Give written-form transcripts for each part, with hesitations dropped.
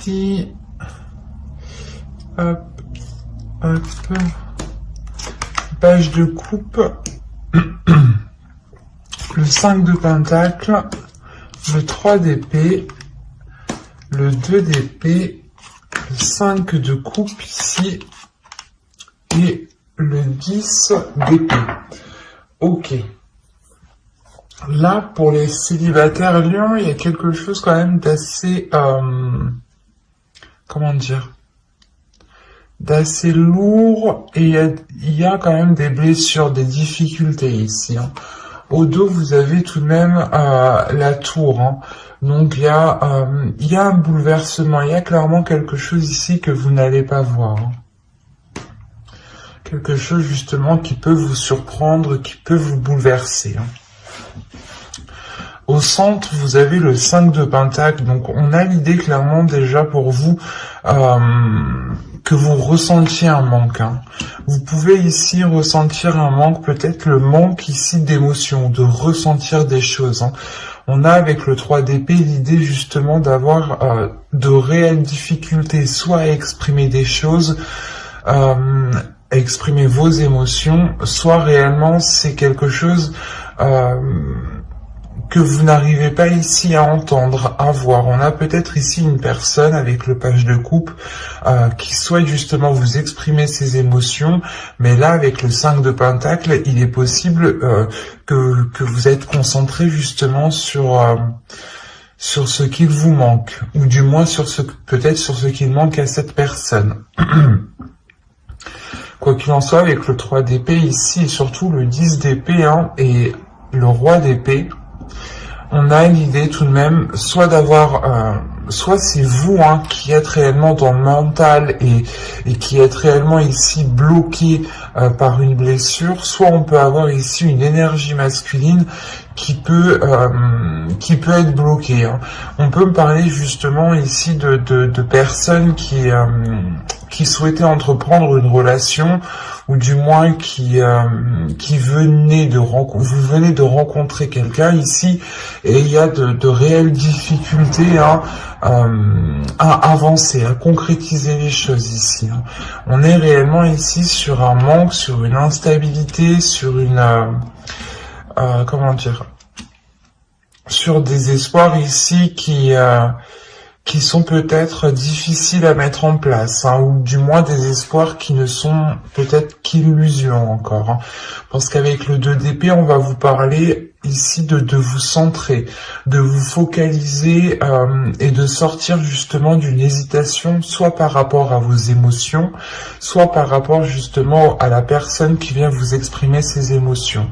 Ici, hop, hop, page de coupe, le 5 de pentacle, le 3 d'épée, le 2 d'épée, le 5 de coupe ici, et le 10 d'épée. Ok. Là, pour les célibataires lions, il y a quelque chose quand même d'assez, comment dire, d'assez lourd, et il y a quand même des blessures, des difficultés ici. Hein. Au dos, vous avez tout de même la tour. Hein. Donc, il y a un bouleversement. Il y a clairement quelque chose ici que vous n'allez pas voir. Hein. Quelque chose, justement, qui peut vous surprendre, qui peut vous bouleverser. Hein. Au centre, vous avez le 5 de pentacle. Donc, on a l'idée clairement déjà pour vous que vous ressentiez un manque. Hein. Vous pouvez ici ressentir un manque, peut-être le manque ici d'émotion, de ressentir des choses. Hein. On a avec le 3 d'épée l'idée justement d'avoir de réelles difficultés, soit à exprimer des choses, à exprimer vos émotions, soit réellement c'est quelque chose que vous n'arrivez pas ici à entendre, à voir. On a peut-être ici une personne avec le page de coupe qui souhaite justement vous exprimer ses émotions, mais là avec le 5 de pentacle, il est possible que vous êtes concentré justement sur ce qu'il vous manque, ou du moins peut-être sur ce qu'il manque à cette personne. Quoi qu'il en soit, avec le 3 d'épée ici, et surtout le 10 d'épée hein, et le roi d'épée, on a l'idée tout de même, soit d'avoir, soit c'est vous hein, qui êtes réellement dans le mental et qui êtes réellement ici bloqué par une blessure, soit on peut avoir ici une énergie masculine qui peut être bloquée. Hein. On peut me parler justement ici de personnes qui souhaitaient entreprendre une relation, ou du moins qui venait vous venez de rencontrer quelqu'un ici, et il y a de réelles difficultés hein, à avancer, à concrétiser les choses ici. Hein. On est réellement ici sur un manque, sur une instabilité, sur une comment dire, sur des espoirs ici qui sont peut-être difficiles à mettre en place, hein, ou du moins des espoirs qui ne sont peut-être qu'illusions encore. Hein, parce qu'avec le 2 d'épée, on va vous parler ici de vous centrer, de vous focaliser et de sortir justement d'une hésitation, soit par rapport à vos émotions, soit par rapport justement à la personne qui vient vous exprimer ses émotions.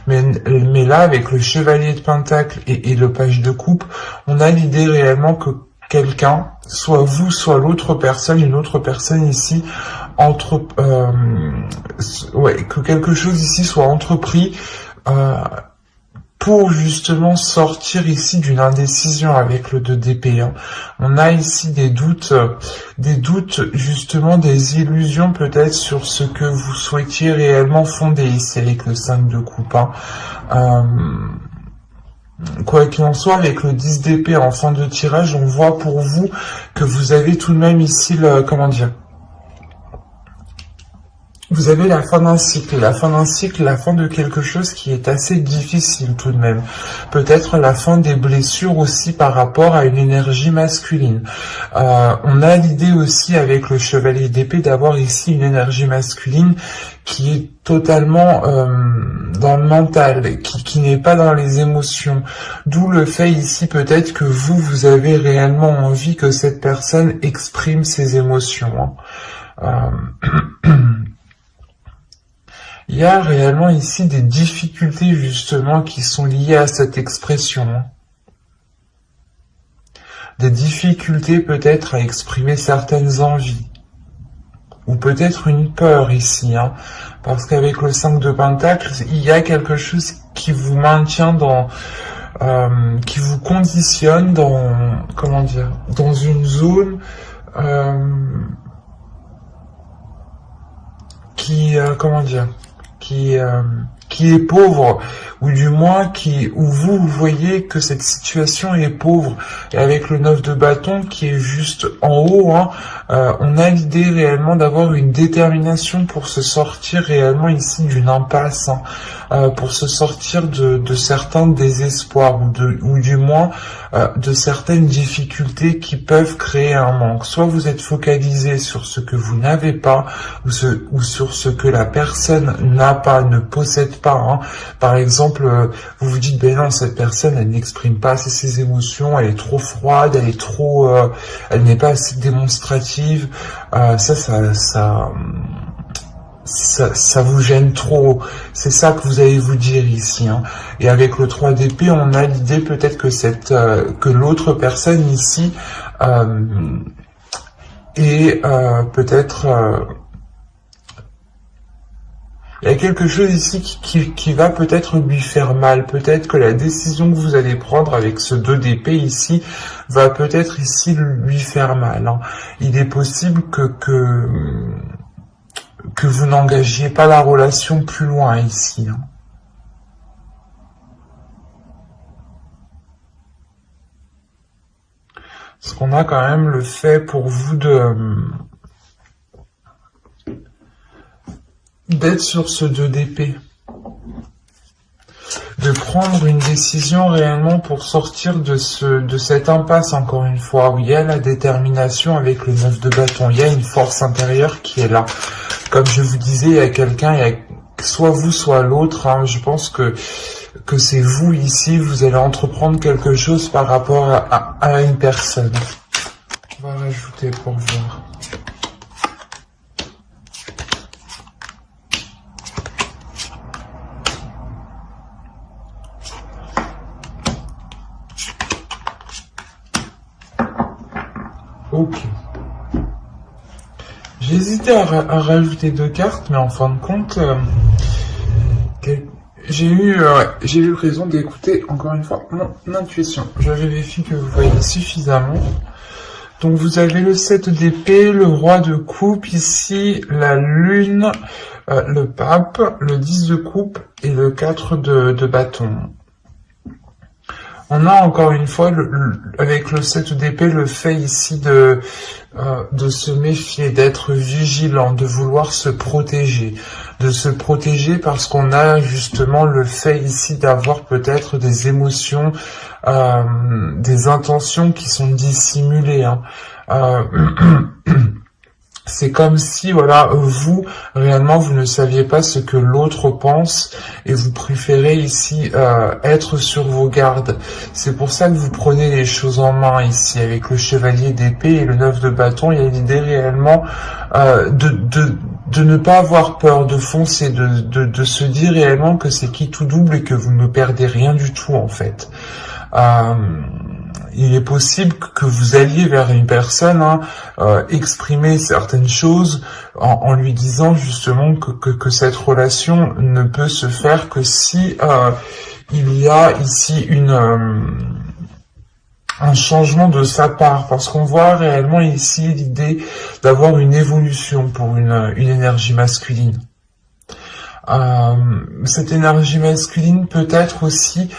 Mais là, avec le chevalier de pentacle et le page de coupe, on a l'idée réellement que quelqu'un, soit vous, soit l'autre personne, une autre personne ici, que quelque chose ici soit entrepris pour justement sortir ici d'une indécision avec le 2 d'épée. Hein. On a ici des doutes justement, des illusions peut-être sur ce que vous souhaitiez réellement fonder ici avec le 5 de coupe. Hein. Quoi qu'il en soit, avec le 10 d'épée en fin de tirage, on voit pour vous que vous avez tout de même ici comment dire, vous avez la fin d'un cycle, la fin de quelque chose qui est assez difficile tout de même. Peut-être la fin des blessures aussi par rapport à une énergie masculine. On a l'idée aussi avec le chevalier d'épée d'avoir ici une énergie masculine qui est totalement dans le mental, qui n'est pas dans les émotions. D'où le fait ici peut-être que vous avez réellement envie que cette personne exprime ses émotions. Hein. Il y a réellement ici des difficultés justement qui sont liées à cette expression. Hein. Des difficultés peut-être à exprimer certaines envies. Ou peut-être une peur ici. Hein. Parce qu'avec le 5 de pentacle, il y a quelque chose qui vous maintient dans... qui vous conditionne dans... comment dire, dans une zone... comment dire, qui qui est pauvre, ou du moins où vous voyez que cette situation est pauvre. Et avec le 9 de bâton qui est juste en haut, hein, on a l'idée réellement d'avoir une détermination pour se sortir réellement ici d'une impasse, hein, pour se sortir de certains désespoirs, ou du moins de certaines difficultés qui peuvent créer un manque. Soit vous êtes focalisé sur ce que vous n'avez pas, ou sur ce que la personne n'a pas, ne possède pas, hein. Par exemple, vous vous dites, ben non, cette personne, elle n'exprime pas assez ses émotions, elle est trop froide, elle n'est pas assez démonstrative. Ça vous gêne trop. C'est ça que vous allez vous dire ici, hein. Et avec le 3 d'épée, on a l'idée peut-être que l'autre personne ici est peut-être... il y a quelque chose ici qui va peut-être lui faire mal. Peut-être que la décision que vous allez prendre avec ce 2 d'épée ici va peut-être ici lui faire mal, hein. Il est possible que vous n'engagiez pas la relation plus loin ici, hein. Parce qu'on a quand même le fait pour vous d'être sur ce 2 d'épée, de prendre une décision réellement pour sortir de cette impasse, encore une fois, où il y a la détermination avec le 9 de bâton, il y a une force intérieure qui est là. Comme je vous disais, il y a quelqu'un, il y a soit vous, soit l'autre, hein. Je pense que c'est vous ici, vous allez entreprendre quelque chose par rapport à une personne. On va rajouter pour voir. Ok. J'ai hésité à rajouter 2 cartes, mais en fin de compte, j'ai eu raison d'écouter encore une fois mon intuition. Je vérifie que vous voyez suffisamment. Donc vous avez le 7 d'épée, le roi de coupe ici, la lune, le pape, le 10 de coupe et le 4 de bâton. On a encore une fois, avec le 7 d'épée, le fait ici de se méfier, d'être vigilant, de vouloir se protéger. De se protéger parce qu'on a justement le fait ici d'avoir peut-être des émotions, des intentions qui sont dissimulées, hein. C'est comme si, voilà, vous, réellement, vous ne saviez pas ce que l'autre pense et vous préférez ici être sur vos gardes. C'est pour ça que vous prenez les choses en main ici, avec le chevalier d'épée et le 9 de bâton. Il y a l'idée réellement de ne pas avoir peur, de foncer, de se dire réellement que c'est qui tout double et que vous ne perdez rien du tout, en fait. Il est possible que vous alliez vers une personne, hein, exprimer certaines choses en lui disant justement que cette relation ne peut se faire que si il y a ici un changement de sa part, parce qu'on voit réellement ici l'idée d'avoir une évolution pour une énergie masculine. Cette énergie masculine peut être aussi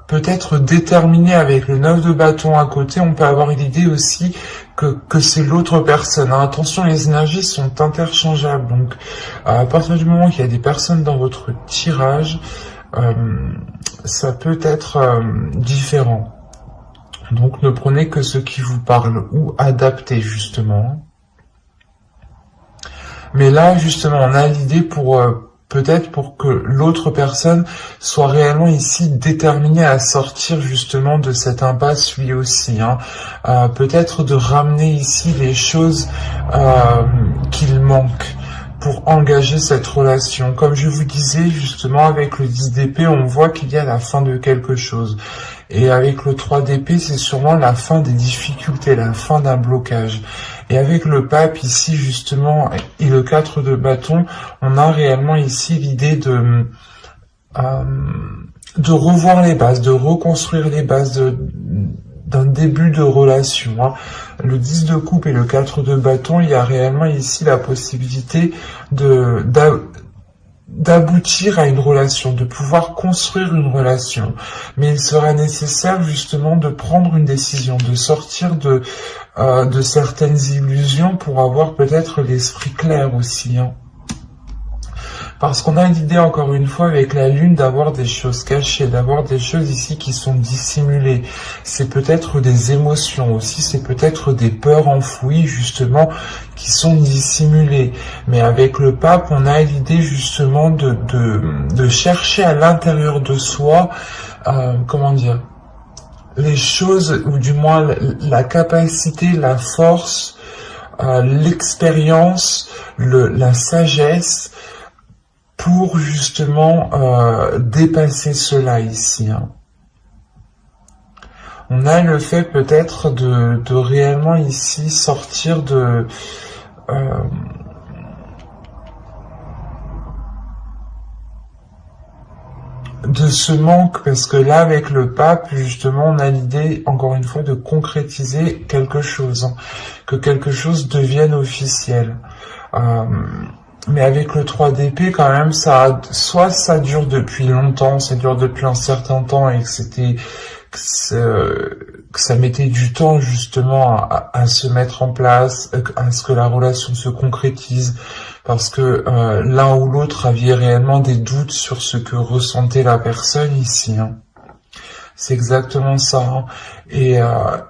peut-être déterminée avec le 9 de bâton à côté. On peut avoir l'idée aussi que c'est l'autre personne. Attention, les énergies sont interchangeables. Donc, à partir du moment qu'il y a des personnes dans votre tirage, ça peut être différent. Donc, ne prenez que ce qui vous parle ou adaptez justement. Mais là, justement, on a l'idée peut-être pour que l'autre personne soit réellement ici déterminée à sortir justement de cette impasse lui aussi, hein. Peut-être de ramener ici les choses qu'il manque pour engager cette relation. Comme je vous disais, justement, avec le 10 d'épée, on voit qu'il y a la fin de quelque chose. Et avec le 3 d'épée, c'est sûrement la fin des difficultés, la fin d'un blocage. Et avec le pape ici, justement, et le 4 de bâton, on a réellement ici l'idée de revoir les bases, de reconstruire les bases d'un début de relation, hein. Le 10 de coupe et le 4 de bâton, il y a réellement ici la possibilité d'aboutir à une relation, de pouvoir construire une relation. Mais il sera nécessaire justement de prendre une décision, de sortir de certaines illusions pour avoir peut-être l'esprit clair aussi, hein. Parce qu'on a l'idée, encore une fois, avec la Lune, d'avoir des choses cachées, d'avoir des choses ici qui sont dissimulées. C'est peut-être des émotions aussi, c'est peut-être des peurs enfouies, justement, qui sont dissimulées. Mais avec le pape, on a l'idée, justement, de chercher à l'intérieur de soi, comment dire, les choses, ou du moins la capacité, la force, l'expérience, la sagesse, pour justement dépasser cela ici, hein. On a le fait peut-être de réellement ici sortir de ce manque, parce que là avec le pape justement on a l'idée encore une fois de concrétiser quelque chose, hein, que quelque chose devienne officiel. Mais avec le 3 d'épée, quand même, soit ça dure depuis longtemps, ça dure depuis un certain temps et que ça mettait du temps justement à se mettre en place, à ce que la relation se concrétise, parce que l'un ou l'autre aviez réellement des doutes sur ce que ressentait la personne ici, hein. C'est exactement ça, hein. Et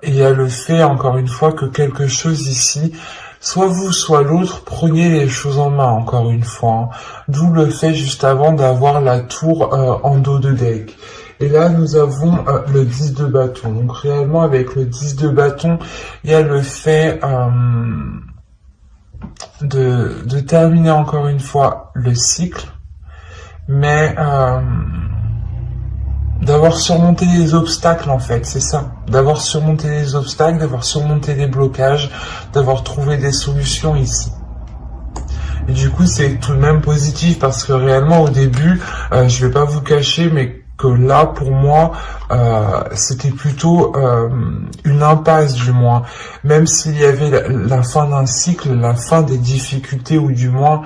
il y a le fait, encore une fois, que quelque chose ici, soit vous, soit l'autre, preniez les choses en main, encore une fois, hein. D'où le fait, juste avant, d'avoir la tour en dos de deck. Et là, nous avons le 10 de bâton. Donc, réellement, avec le 10 de bâton, il y a le fait de terminer, encore une fois, le cycle, mais d'avoir surmonté les obstacles, en fait, c'est ça. D'avoir surmonté les obstacles, d'avoir surmonté les blocages, d'avoir trouvé des solutions ici. Et du coup, c'est tout de même positif, parce que réellement, au début, je vais pas vous cacher, mais que là, pour moi, c'était plutôt une impasse, du moins. Même s'il y avait la fin d'un cycle, la fin des difficultés, ou du moins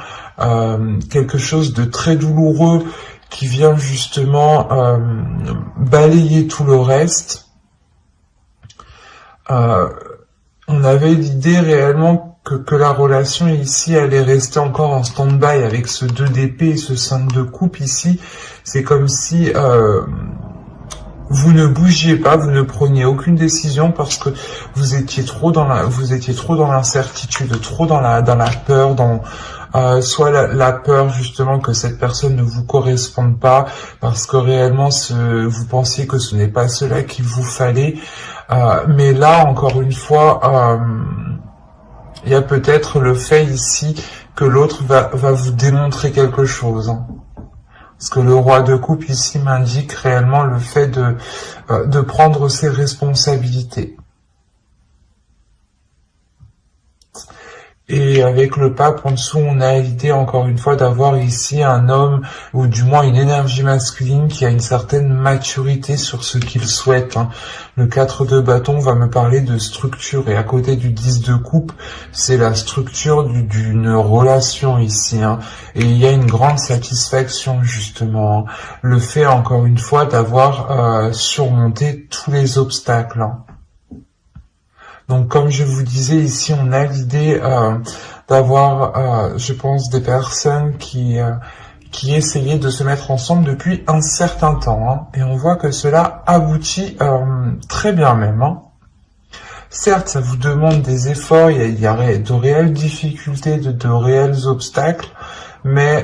quelque chose de très douloureux, qui vient justement balayer tout le reste. On avait l'idée réellement que la relation ici allait rester encore en stand-by avec ce 2 d'épée et ce 5 de coupe ici. C'est comme si vous ne bougiez pas, vous ne preniez aucune décision parce que vous étiez trop dans l'incertitude, trop dans la peur, soit la peur justement que cette personne ne vous corresponde pas parce que réellement vous pensiez que ce n'est pas cela qu'il vous fallait. Mais là, encore une fois, il y a peut-être le fait ici que l'autre va vous démontrer quelque chose, hein. Parce que le roi de coupe ici m'indique réellement le fait de prendre ses responsabilités. Et avec le pape en dessous, on a l'idée encore une fois d'avoir ici un homme, ou du moins une énergie masculine qui a une certaine maturité sur ce qu'il souhaite, hein. Le 4 de bâton va me parler de structure, et à côté du 10 de coupe, c'est la structure d'une relation ici, hein. Et il y a une grande satisfaction justement, hein. Le fait encore une fois d'avoir surmonté tous les obstacles, hein. Donc, comme je vous disais, ici, on a l'idée d'avoir, je pense, des personnes qui essayaient de se mettre ensemble depuis un certain temps, hein, et on voit que cela aboutit très bien même, hein. Certes, ça vous demande des efforts, il y a de réelles difficultés, de réels obstacles, mais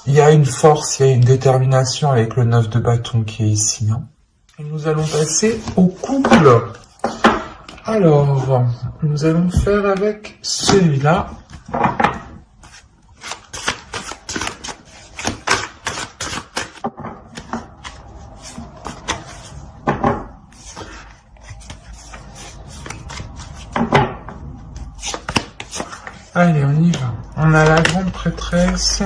il y a une force, il y a une détermination avec le 9 de bâton qui est ici, hein. Et nous allons passer au couple. Alors, nous allons faire avec celui-là. Allez, on y va. On a la grande prêtresse,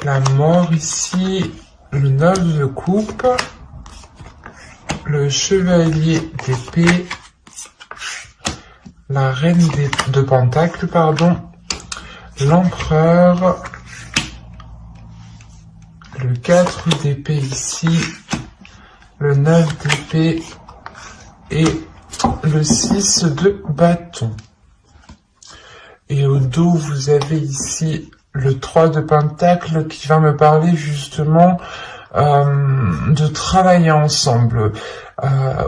la mort ici, le 9 de coupe, le chevalier d'épée, la reine de pentacle, pardon, l'empereur, le 4 d'épée ici, le 9 d'épée et le 6 de bâton. Et au dos, vous avez ici le 3 de pentacle qui va me parler justement de travailler ensemble,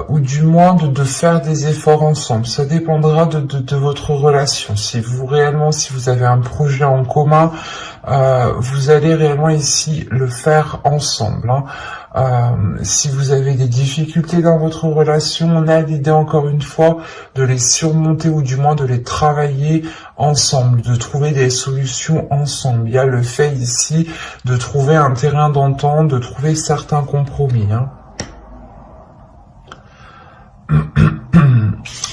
ou du moins de faire des efforts ensemble. Ça dépendra de votre relation. Si vous avez un projet en commun, vous allez réellement ici le faire ensemble. Si vous avez des difficultés dans votre relation, on a l'idée encore une fois de les surmonter ou du moins de les travailler ensemble, de trouver des solutions ensemble. Il y a le fait ici de trouver un terrain d'entente, de trouver certains compromis.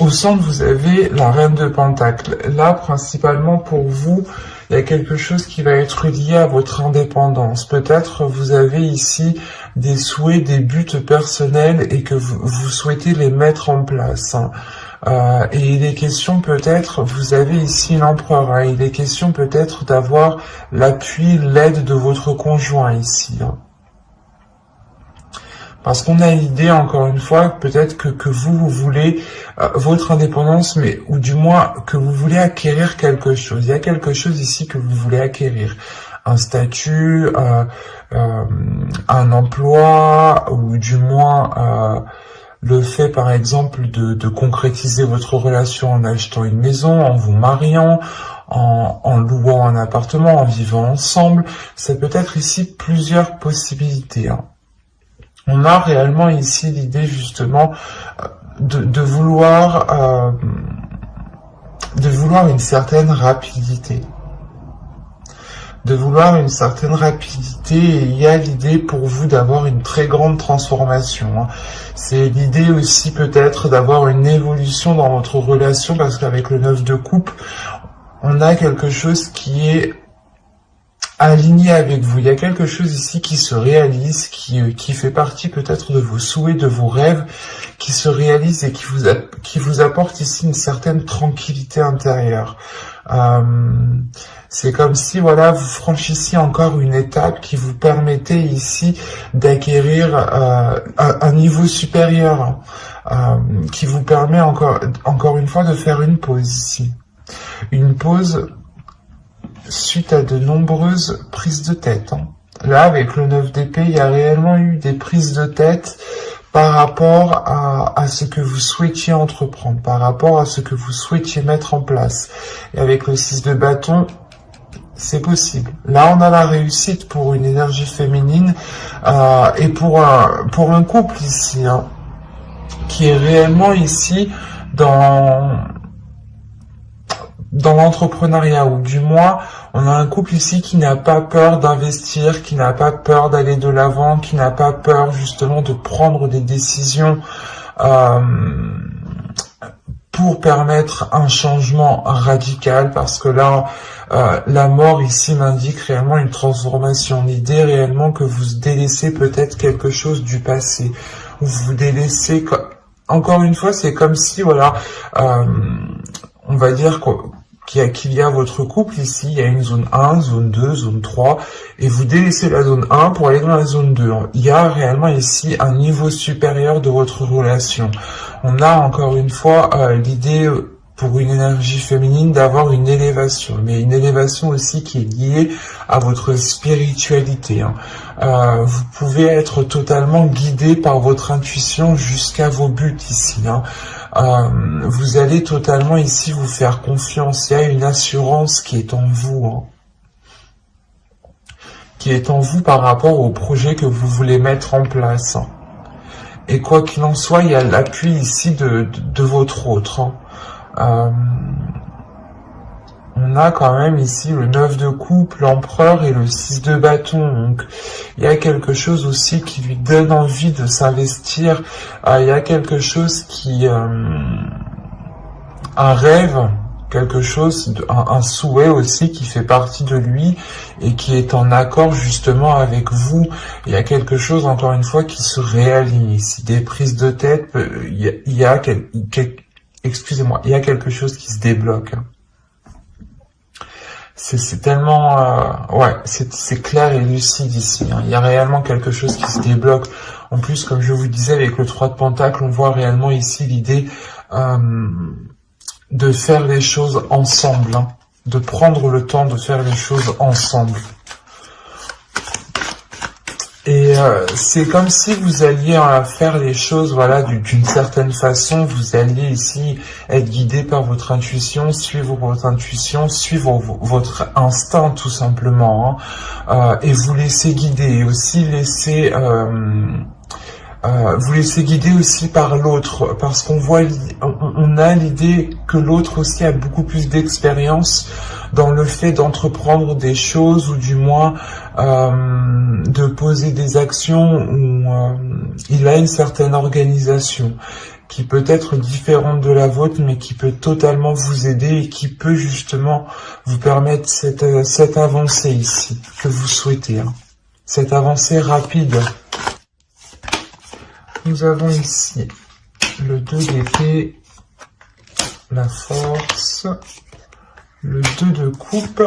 Au centre, vous avez la reine de pentacle. Là, principalement pour vous, il y a quelque chose qui va être lié à votre indépendance. Peut-être vous avez ici des souhaits, des buts personnels et que vous souhaitez les mettre en place. Et il est question peut-être, vous avez ici l'empereur, il est question peut-être d'avoir l'appui, l'aide de votre conjoint ici. Parce qu'on a l'idée, encore une fois, peut-être que vous voulez votre indépendance, mais ou du moins que vous voulez acquérir quelque chose. Il y a quelque chose ici que vous voulez acquérir. Un statut, un emploi, ou du moins le fait, par exemple, de concrétiser votre relation en achetant une maison, en vous mariant, en louant un appartement, en vivant ensemble. Ça peut être ici plusieurs possibilités. On a réellement ici l'idée justement de vouloir une certaine rapidité. De vouloir une certaine rapidité, et il y a l'idée pour vous d'avoir une très grande transformation. C'est l'idée aussi peut-être d'avoir une évolution dans votre relation, parce qu'avec le 9 de coupe, on a quelque chose qui est aligné avec vous. Il y a quelque chose ici qui se réalise, qui fait partie peut-être de vos souhaits, de vos rêves, qui se réalise et qui vous apporte ici une certaine tranquillité intérieure. C'est comme si, voilà, vous franchissiez encore une étape qui vous permettait ici d'acquérir un niveau supérieur, qui vous permet encore une fois de faire une pause ici. Une pause suite à de nombreuses prises de tête. Là, avec le 9 d'épée, il y a réellement eu des prises de tête par rapport à ce que vous souhaitiez entreprendre, par rapport à ce que vous souhaitiez mettre en place. Et avec le 6 de bâton, c'est possible. Là, on a la réussite pour une énergie féminine et pour un couple ici, qui est réellement ici dans l'entrepreneuriat, ou du moins, on a un couple ici qui n'a pas peur d'investir, qui n'a pas peur d'aller de l'avant, qui n'a pas peur justement de prendre des décisions pour permettre un changement radical, parce que là, la mort ici m'indique réellement une transformation. L'idée réellement que vous délaissez peut-être quelque chose du passé, ou vous délaissez, encore une fois, c'est comme si, voilà, on va dire qu'il y a votre couple ici, il y a une zone 1, zone 2, zone 3, et vous délaissez la zone 1 pour aller dans la zone 2. Il y a réellement ici un niveau supérieur de votre relation. On a encore une fois l'idée pour une énergie féminine d'avoir une élévation, mais une élévation aussi qui est liée à votre spiritualité. Vous pouvez être totalement guidé par votre intuition jusqu'à vos buts ici. Vous allez totalement ici vous faire confiance. Il y a une assurance qui est en vous, qui est en vous par rapport au projet que vous voulez mettre en place. Et quoi qu'il en soit, il y a l'appui ici de votre autre. On a quand même ici le 9 de coupe, l'empereur et le 6 de bâton. Donc, il y a quelque chose aussi qui lui donne envie de s'investir. Il y a quelque chose qui... un rêve, quelque chose, un souhait aussi qui fait partie de lui et qui est en accord justement avec vous. Il y a quelque chose, encore une fois, qui se réaligne ici. Des prises de tête, il y a quelque chose qui se débloque. C'est tellement... ouais, c'est clair et lucide ici. Hein. Il y a réellement quelque chose qui se débloque. En plus, comme je vous disais, avec le 3 de Pentacle, on voit réellement ici l'idée de faire les choses ensemble. Hein. De prendre le temps de faire les choses ensemble. Et c'est comme si vous alliez faire les choses, voilà, d'une certaine façon. Vous alliez ici être guidé par votre intuition, suivre votre instinct tout simplement, hein, et vous laisser guider, et aussi laisser vous laissez guider aussi par l'autre, parce qu'on voit, on a l'idée que l'autre aussi a beaucoup plus d'expérience dans le fait d'entreprendre des choses, ou du moins de poser des actions où il a une certaine organisation qui peut être différente de la vôtre, mais qui peut totalement vous aider et qui peut justement vous permettre cette avancée ici que vous souhaitez, hein. Cette avancée rapide. Nous avons ici le 2 d'épée, la force, le 2 de coupe,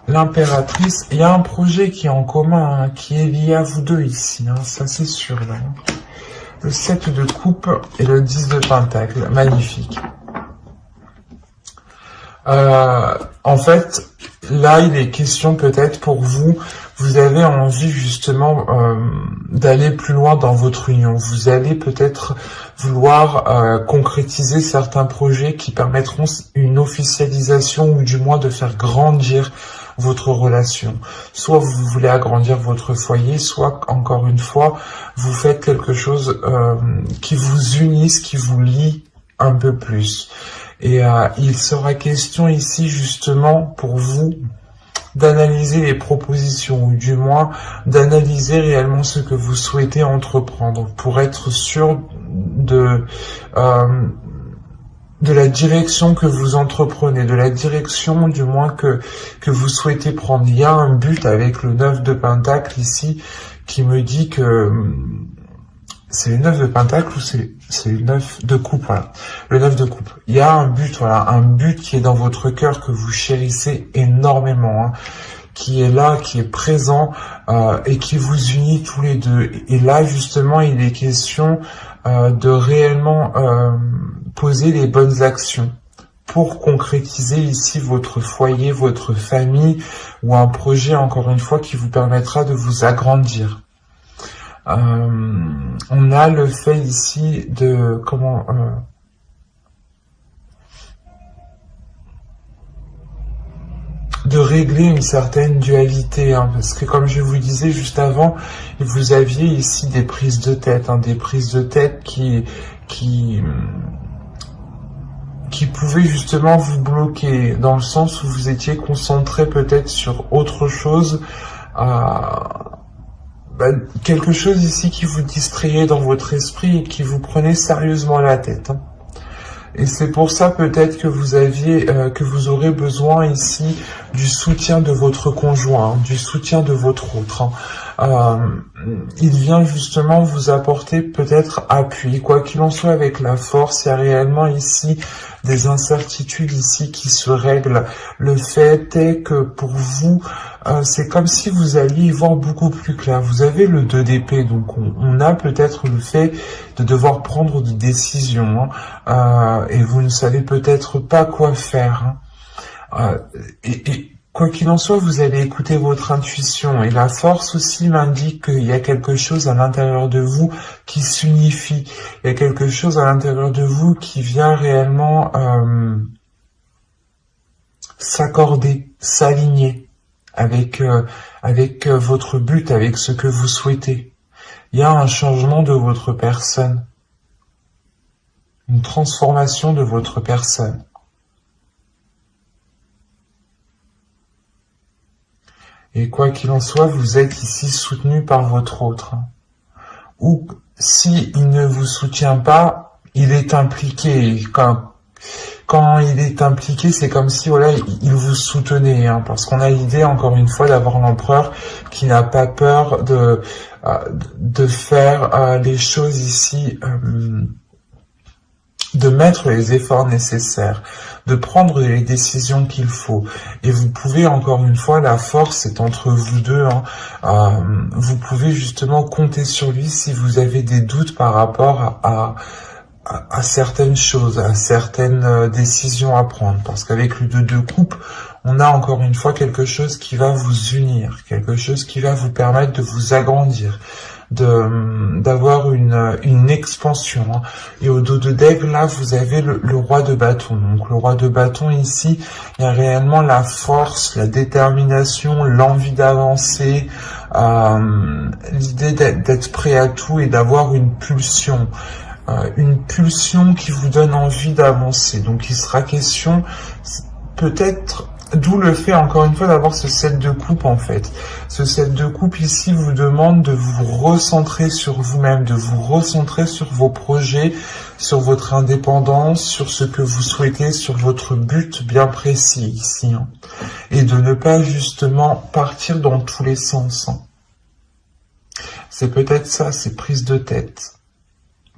l'impératrice. Il y a un projet qui est en commun, hein, qui est lié à vous deux ici, hein, ça c'est sûr. Là. Le 7 de coupe et le 10 de pentacle, magnifique. En fait, là il est question peut-être pour vous, vous avez envie justement d'aller plus loin dans votre union. Vous allez peut-être vouloir concrétiser certains projets qui permettront une officialisation, ou du moins de faire grandir votre relation. Soit vous voulez agrandir votre foyer, soit encore une fois, vous faites quelque chose qui vous unisse, qui vous lie un peu plus. Et il sera question ici justement pour vous d'analyser les propositions, ou du moins d'analyser réellement ce que vous souhaitez entreprendre, pour être sûr de la direction que vous entreprenez, de la direction du moins que vous souhaitez prendre. Il y a un but avec le 9 de pentacle ici qui me dit que... C'est le 9 de pentacle ou c'est le 9 de coupe, voilà. Le 9 de coupe. Il y a un but, voilà, un but qui est dans votre cœur, que vous chérissez énormément, hein, qui est là, qui est présent, et qui vous unit tous les deux. Et là, justement, il est question de réellement poser les bonnes actions pour concrétiser ici votre foyer, votre famille, ou un projet, encore une fois, qui vous permettra de vous agrandir. On a le fait ici de de régler une certaine dualité, hein, parce que comme je vous disais juste avant, vous aviez ici des prises de tête, hein, des prises de tête qui pouvaient justement vous bloquer, dans le sens où vous étiez concentré peut-être sur autre chose, quelque chose ici qui vous distrayait dans votre esprit et qui vous prenait sérieusement la tête. Hein. Et c'est pour ça peut-être que vous aurez besoin ici du soutien de votre conjoint, hein, du soutien de votre autre. Hein. Il vient justement vous apporter peut-être appui. Quoi qu'il en soit, avec la force, il y a réellement ici des incertitudes ici qui se règlent. Le fait est que pour vous, c'est comme si vous alliez y voir beaucoup plus clair. Vous avez le 2 d'épée, donc on a peut-être le fait de devoir prendre des décisions, hein, et vous ne savez peut-être pas quoi faire. Hein. Et quoi qu'il en soit, vous allez écouter votre intuition. Et la force aussi m'indique qu'il y a quelque chose à l'intérieur de vous qui s'unifie. Il y a quelque chose à l'intérieur de vous qui vient réellement s'accorder, s'aligner avec votre but, avec ce que vous souhaitez. Il y a un changement de votre personne, une transformation de votre personne. Et quoi qu'il en soit, vous êtes ici soutenu par votre autre. Ou si il ne vous soutient pas, il est impliqué. Quand il est impliqué, c'est comme si voilà, il vous soutenait, hein, parce qu'on a l'idée, encore une fois, d'avoir l'empereur qui n'a pas peur de faire les choses ici de mettre les efforts nécessaires, de prendre les décisions qu'il faut. Et vous pouvez, encore une fois, la force est entre vous deux, hein. Vous pouvez justement compter sur lui si vous avez des doutes par rapport à certaines choses, à certaines décisions à prendre. Parce qu'avec le 2 de coupe, on a encore une fois quelque chose qui va vous unir, quelque chose qui va vous permettre de vous agrandir, d'avoir une expansion, hein. Et au dos de d'aigle, là, vous avez le roi de bâton. Donc le roi de bâton ici, il y a réellement la force, la détermination, l'envie d'avancer, l'idée d'être prêt à tout et d'avoir une pulsion qui vous donne envie d'avancer. Donc il sera question peut-être, d'où le fait encore une fois d'avoir ce 7 de coupe en fait. Ce 7 de coupe ici vous demande de vous recentrer sur vous-même, de vous recentrer sur vos projets, sur votre indépendance, sur ce que vous souhaitez, sur votre but bien précis ici, hein. Et de ne pas justement partir dans tous les sens, hein. C'est peut-être ça, ces prises de tête.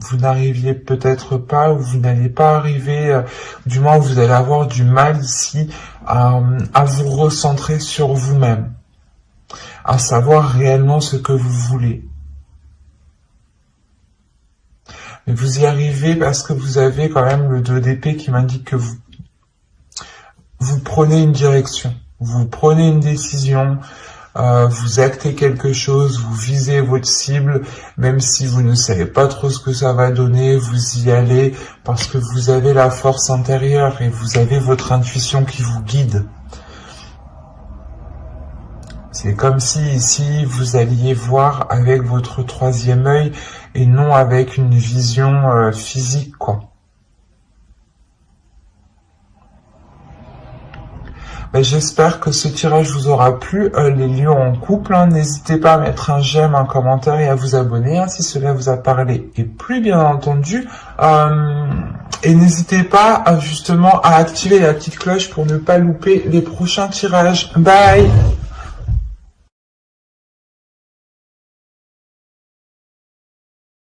Vous n'arriviez peut-être pas, ou vous n'allez pas arriver, du moins vous allez avoir du mal ici à vous recentrer sur vous-même, à savoir réellement ce que vous voulez. Mais vous y arrivez parce que vous avez quand même le 2 d'épée qui m'indique que vous prenez une direction, vous prenez une décision, vous actez quelque chose, vous visez votre cible, même si vous ne savez pas trop ce que ça va donner, vous y allez parce que vous avez la force intérieure et vous avez votre intuition qui vous guide. C'est comme si ici vous alliez voir avec votre 3e œil et non avec une vision physique, quoi. Ben, j'espère que ce tirage vous aura plu, les lions en couple, hein. N'hésitez pas à mettre un j'aime, un commentaire et à vous abonner, hein, si cela vous a parlé et plu, bien entendu. Et n'hésitez pas justement à activer la petite cloche pour ne pas louper les prochains tirages. Bye!